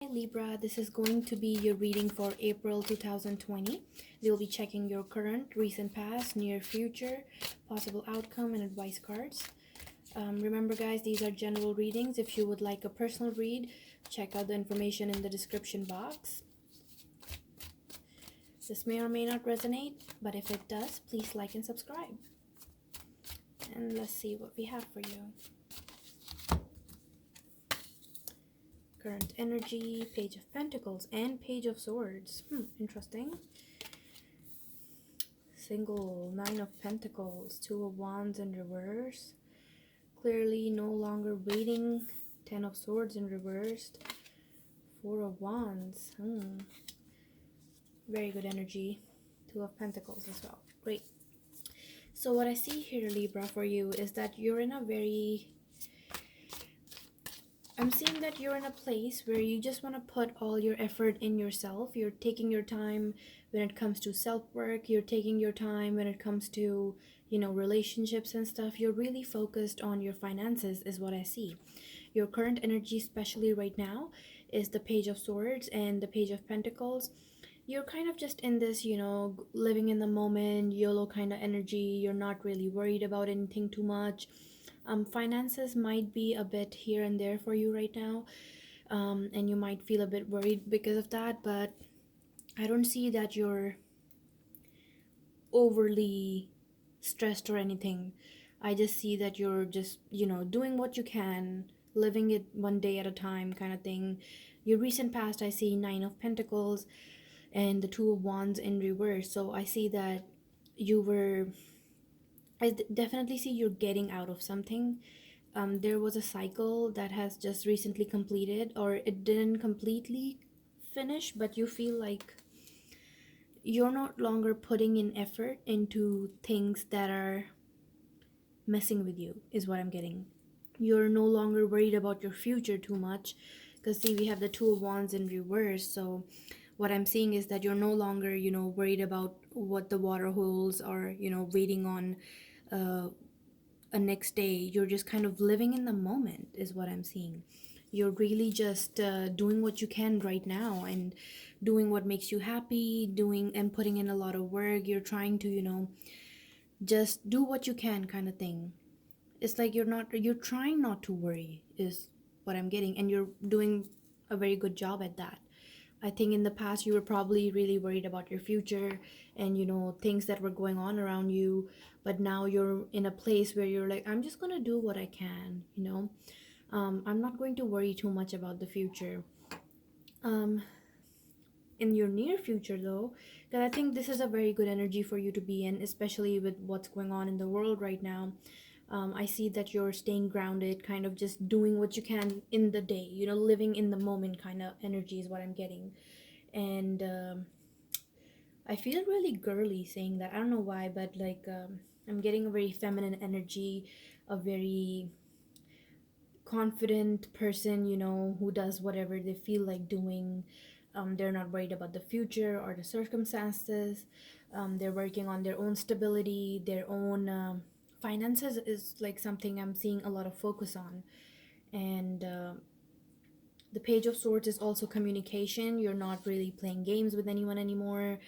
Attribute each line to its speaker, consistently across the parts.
Speaker 1: Hi Libra, this is going to be your reading for April 2020. We'll be checking your current, recent past, near future, possible outcome, and advice cards. Remember guys, these are general readings. If you would like a personal read, check out the information in the description box. This may or may not resonate, but if it does, please like and subscribe. And let's see what we have for you. Current energy, Page of Pentacles, and Page of Swords. Interesting. Single, Nine of Pentacles, Two of Wands in reverse. Clearly no longer waiting. Ten of Swords in reversed. Four of Wands. Very good energy. Two of Pentacles as well. Great. So what I see here, Libra, for you is that you're in a I'm seeing that you're in a place where you just want to put all your effort in yourself. You're taking your time when it comes to self-work. You're taking your time when it comes to, relationships and stuff. You're really focused on your finances is what I see. Your current energy, especially right now, is the Page of Swords and the Page of Pentacles. You're kind of just in this, living in the moment, YOLO kind of energy. You're not really worried about anything too much. Finances might be a bit here and there for you right now, and you might feel a bit worried because of that, but I don't see that you're overly stressed or anything. I just see that you're just, doing what you can, living it one day at a time kind of thing. Your recent past, I see Nine of Pentacles and the Two of Wands in reverse, so I see that you were definitely see you're getting out of something. There was a cycle that has just recently completed, or it didn't completely finish, but you feel like you're no longer putting in effort into things that are messing with you, is what I'm getting. You're no longer worried about your future too much, because see, we have the Two of Wands in reverse. So what I'm seeing is that you're no longer, worried about what the water holds, or, waiting on a next day. You're just kind of living in the moment is what I'm seeing. You're really just doing what you can right now, and doing what makes you happy, doing and putting in a lot of work. You're trying to, just do what you can kind of thing. It's like you're trying not to worry is what I'm getting, and you're doing a very good job at that. I think in the past you were probably really worried about your future and, things that were going on around you, but now you're in a place where you're like, I'm just gonna do what I can, I'm not going to worry too much about the future. In your near future though, because I think this is a very good energy for you to be in, especially with what's going on in the world right now. I see that you're staying grounded, kind of just doing what you can in the day, living in the moment kind of energy is what I'm getting. And I feel really girly saying that. I don't know why, but like, I'm getting a very feminine energy, a very confident person, who does whatever they feel like doing. They're not worried about the future or the circumstances. They're working on their own stability, their own finances is like something I'm seeing a lot of focus on. And the Page of Swords is also communication. You're not really playing games with anyone anymore.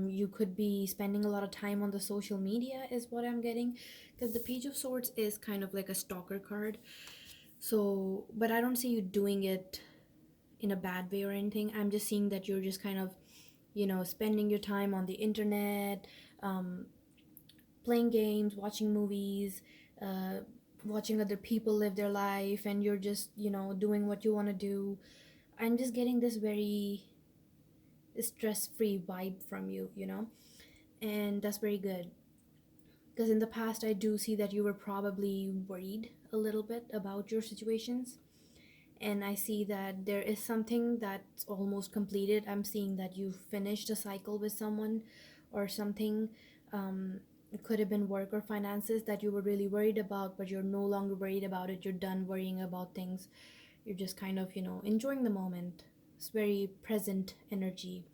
Speaker 1: You could be spending a lot of time on the social media is what I'm getting, because the Page of Swords is kind of like a stalker card. So, but I don't see you doing it in a bad way or anything. I'm just seeing that you're just kind of, spending your time on the internet, playing games, watching movies, uh, watching other people live their life, and you're just, doing what you want to do. I'm just getting this very stress-free vibe from you, and that's very good. Because in the past, I do see that you were probably worried a little bit about your situations, and I see that there is something that's almost completed. I'm seeing that you finished a cycle with someone or something. It could have been work or finances that you were really worried about, but you're no longer worried about it. You're done worrying about things. You're just kind of, enjoying the moment. It's very present energy.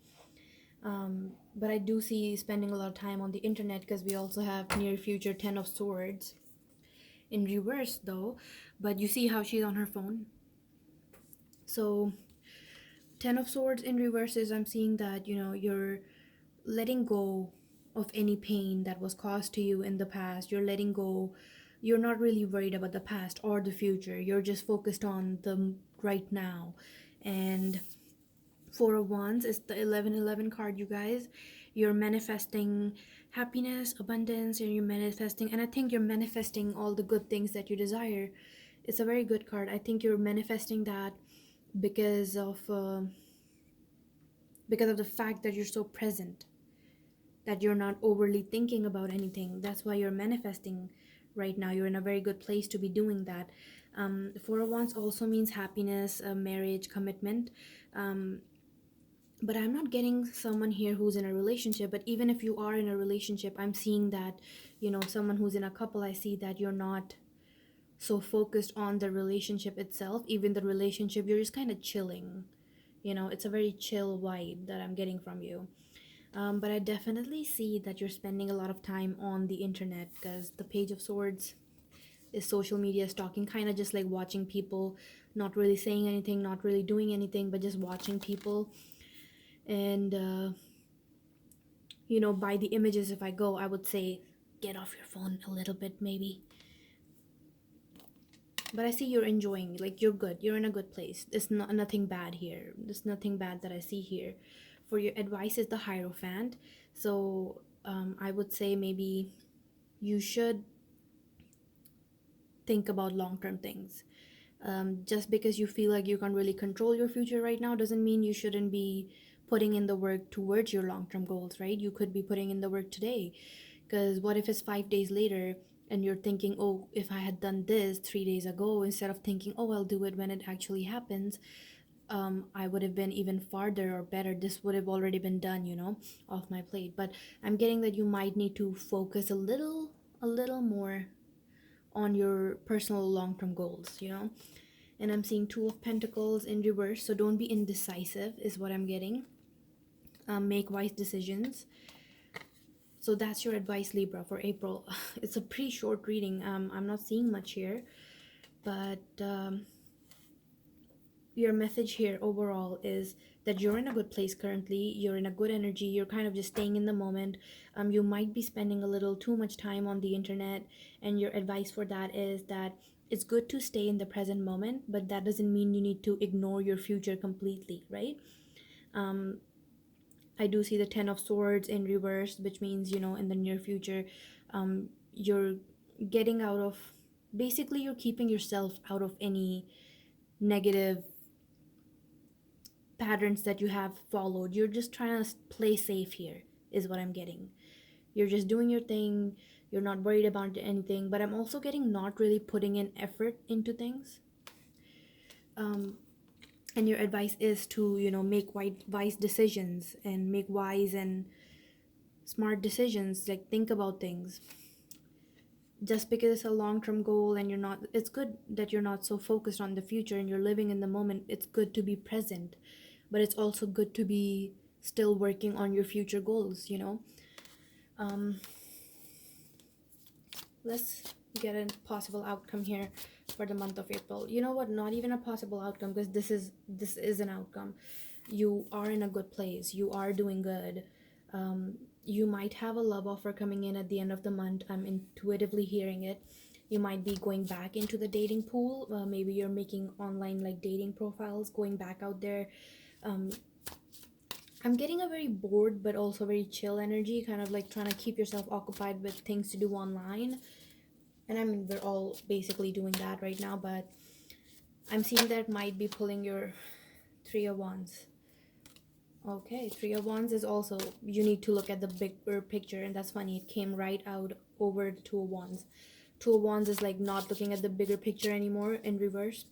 Speaker 1: But I do see spending a lot of time on the internet, because we also have near future Ten of Swords in reverse though. But you see how she's on her phone. So Ten of Swords in reverse is, I'm seeing that, you're letting go of any pain that was caused to you in the past. You're letting go. You're not really worried about the past or the future. You're just focused on the right now. And Four of Wands is the 1111 card, you guys. You're manifesting happiness, abundance, and you're manifesting, and I think you're manifesting all the good things that you desire. It's a very good card. I think you're manifesting that because of uh, because of the fact that you're so present, that you're not overly thinking about anything. That's why you're manifesting right now. You're in a very good place to be doing that. Four of Wands also means happiness, marriage, commitment. Um, but I'm not getting someone here who's in a relationship. But even if you are in a relationship, I'm seeing that, someone who's in a couple, I see that you're not so focused on the relationship itself. Even the relationship, you're just kind of chilling. It's a very chill vibe that I'm getting from you. But I definitely see that you're spending a lot of time on the internet, because the Page of Swords is social media stalking, kind of just like watching people, not really saying anything, not really doing anything, but just watching people. And, by the images, if I go, I would say get off your phone a little bit, maybe. But I see you're enjoying, like you're good, you're in a good place. There's not nothing bad here. There's nothing bad that I see here. For your advice is the Hierophant. So I would say maybe you should think about long-term things. Just because you feel like you can't really control your future right now doesn't mean you shouldn't be putting in the work towards your long-term goals, right? You could be putting in the work today. Because what if it's 5 days later and you're thinking, oh, if I had done this 3 days ago, instead of thinking, oh, I'll do it when it actually happens, I would have been even farther or better. This would have already been done, off my plate. But I'm getting that you might need to focus a little more on your personal long-term goals. And I'm seeing Two of Pentacles in reverse, so don't be indecisive is what I'm getting. Make wise decisions. So that's your advice, Libra, for April. It's a pretty short reading. I'm not seeing much here, but your message here overall is that you're in a good place currently. You're in a good energy. You're kind of just staying in the moment. You might be spending a little too much time on the internet, and your advice for that is that it's good to stay in the present moment, but that doesn't mean you need to ignore your future completely, right? Um, I do see the Ten of Swords in reverse, which means, in the near future, you're getting out of, basically, you're keeping yourself out of any negative patterns that you have followed. You're just trying to play safe here, is what I'm getting. You're just doing your thing. You're not worried about anything, but I'm also getting not really putting in effort into things. And your advice is to, make wise decisions and make wise and smart decisions, like think about things. Just because it's a long-term goal and you're not, it's good that you're not so focused on the future and you're living in the moment. It's good to be present, but it's also good to be still working on your future goals. um let's get a possible outcome here for the month of April. You know what, not even a possible outcome, because this is an outcome. You are in a good place, you are doing good. You might have a love offer coming in at the end of the month. I'm intuitively hearing it. You might be going back into the dating pool. Maybe you're making online like dating profiles, going back out there. um, I'm getting a very bored but also very chill energy, kind of like trying to keep yourself occupied with things to do online. And I mean, we're all basically doing that right now, but I'm seeing that might be pulling your Three of Wands. Okay, Three of Wands is also, you need to look at the bigger picture, and that's funny, it came right out over the Two of Wands. Two of Wands is like not looking at the bigger picture anymore in reverse,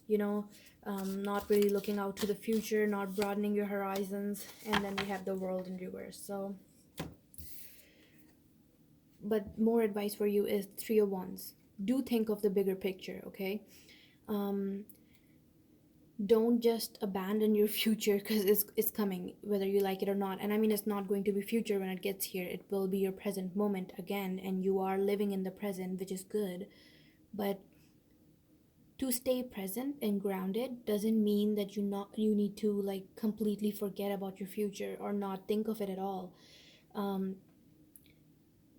Speaker 1: you know, not really looking out to the future, not broadening your horizons, and then we have the World in reverse. So, but more advice for you is Three of Wands. Do think of the bigger picture, okay? Um, don't just abandon your future, because it's coming whether you like it or not. And I mean, it's not going to be future when it gets here. It will be your present moment again, and you are living in the present, which is good. But To stay present and grounded doesn't mean that you need to like completely forget about your future or not think of it at all. um,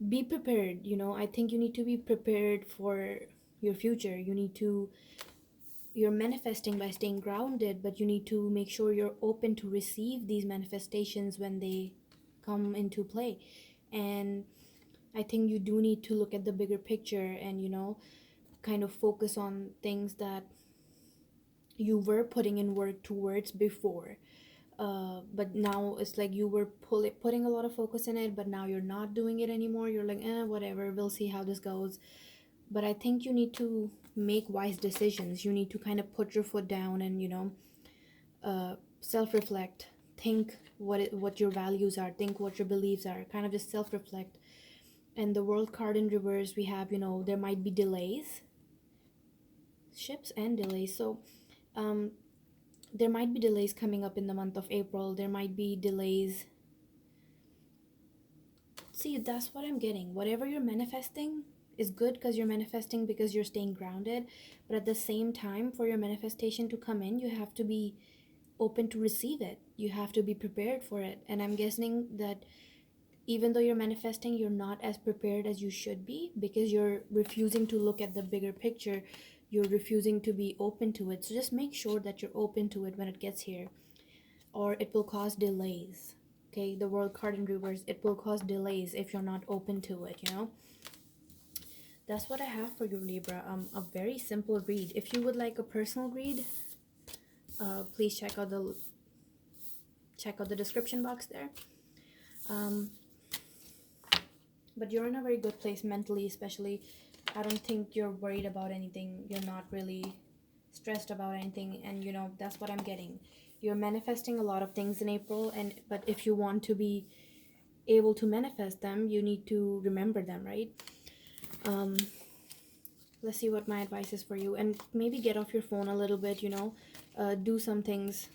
Speaker 1: be prepared, I think you need to be prepared for your future. You're manifesting by staying grounded, but you need to make sure you're open to receive these manifestations when they come into play. And I think you do need to look at the bigger picture and kind of focus on things that you were putting in work towards before. But now it's like you were putting a lot of focus in it, but now you're not doing it anymore. You're like, whatever, we'll see how this goes. But I think you need to make wise decisions. You need to kind of put your foot down and self reflect. Think what your values are. Think what your beliefs are. Kind of just self reflect. And the world card in reverse, we have, there might be delays, ships and delays. So um, there might be delays coming up in the month of April. There might be delays. See, that's what I'm getting. Whatever you're manifesting is good because you're manifesting because you're staying grounded. But at the same time, for your manifestation to come in, you have to be open to receive it. You have to be prepared for it. And I'm guessing that even though you're manifesting, you're not as prepared as you should be because you're refusing to look at the bigger picture. You're refusing to be open to it. So just make sure that you're open to it when it gets here, or it will cause delays. Okay, the world card in reverse, it will cause delays if you're not open to it. That's what I have for you, Libra. A very simple read. If you would like a personal read, please check out the description box there. But you're in a very good place mentally, especially. I don't think you're worried about anything. You're not really stressed about anything, and that's what I'm getting. You're manifesting a lot of things in April, but if you want to be able to manifest them, you need to remember them, right? um let's see what my advice is for you, and maybe get off your phone a little bit. Do some things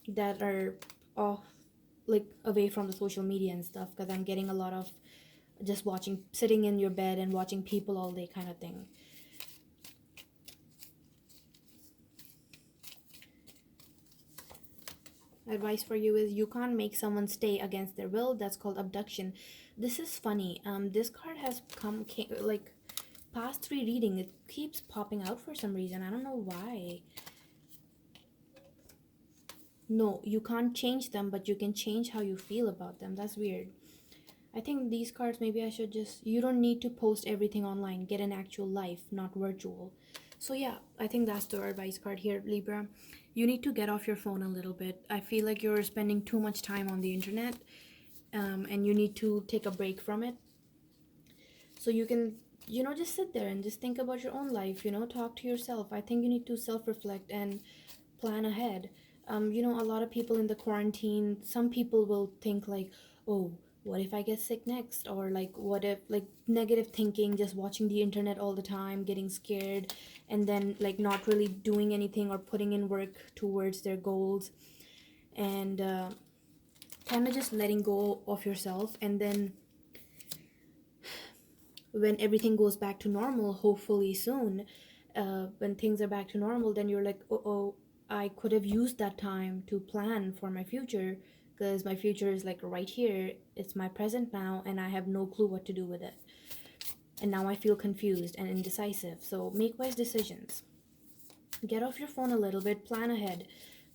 Speaker 1: that are off, like away from the social media and stuff, because I'm getting a lot of just sitting in your bed and watching people all day kind of thing. Advice for you is you can't make someone stay against their will. That's called abduction. This is funny. This card has like past 3 reading. It keeps popping out for some reason. I don't know why. No, you can't change them, but you can change how you feel about them. That's weird. I think these cards, maybe I should just, you don't need to post everything online. Get an actual life, not virtual. So yeah, I think that's the advice card here, Libra. You need to get off your phone a little bit. I feel like you're spending too much time on the internet, and you need to take a break from it. So you can, just sit there and just think about your own life, talk to yourself. I think you need to self-reflect and plan ahead. A lot of people in the quarantine, some people will think like, oh, what if I get sick next? Or like, what if, like, negative thinking, just watching the internet all the time, getting scared, and then like not really doing anything or putting in work towards their goals, and kind of just letting go of yourself. And then when everything goes back to normal, hopefully soon, when things are back to normal, then you're like, oh, I could have used that time to plan for my future, because my future is like right here. It's my present now, and I have no clue what to do with it. And now I feel confused and indecisive. So make wise decisions. Get off your phone a little bit, plan ahead.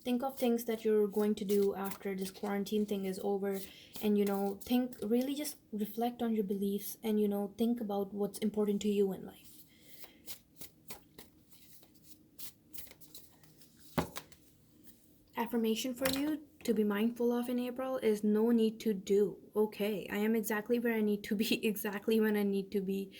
Speaker 1: Think of things that you're going to do after this quarantine thing is over, and think, really just reflect on your beliefs, and think about what's important to you in life. Affirmation for you to be mindful of in April is no need to do. Okay, I am exactly where I need to be, exactly when I need to be.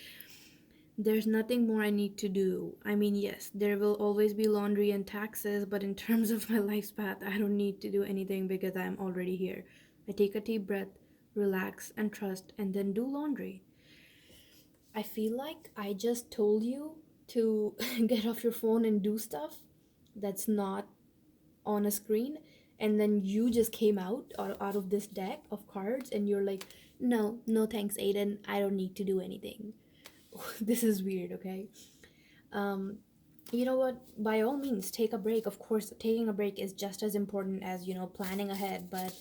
Speaker 1: There's nothing more I need to do. I mean, yes, there will always be laundry and taxes, but in terms of my life's path, I don't need to do anything because I'm already here. I take a deep breath, relax, and trust, and then do laundry. I feel like I just told you to get off your phone and do stuff that's not on a screen, and then you just came out of this deck of cards, and you're like, no thanks, Aiden, I don't need to do anything. This is weird, okay? um, you know what, by all means take a break. Of course taking a break is just as important as, planning ahead, but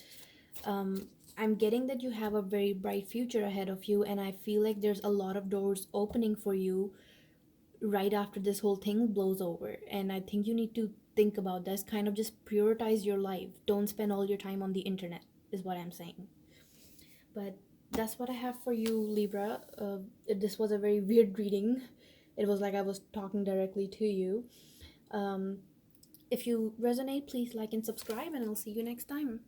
Speaker 1: um, I'm getting that you have a very bright future ahead of you, and I feel like there's a lot of doors opening for you right after this whole thing blows over. And I think you need to think about this, kind of just prioritize your life. Don't spend all your time on the internet, is what I'm saying. But that's what I have for you, Libra. This was a very weird reading. It was like I was talking directly to you. Um, if you resonate, please like and subscribe, and I'll see you next time.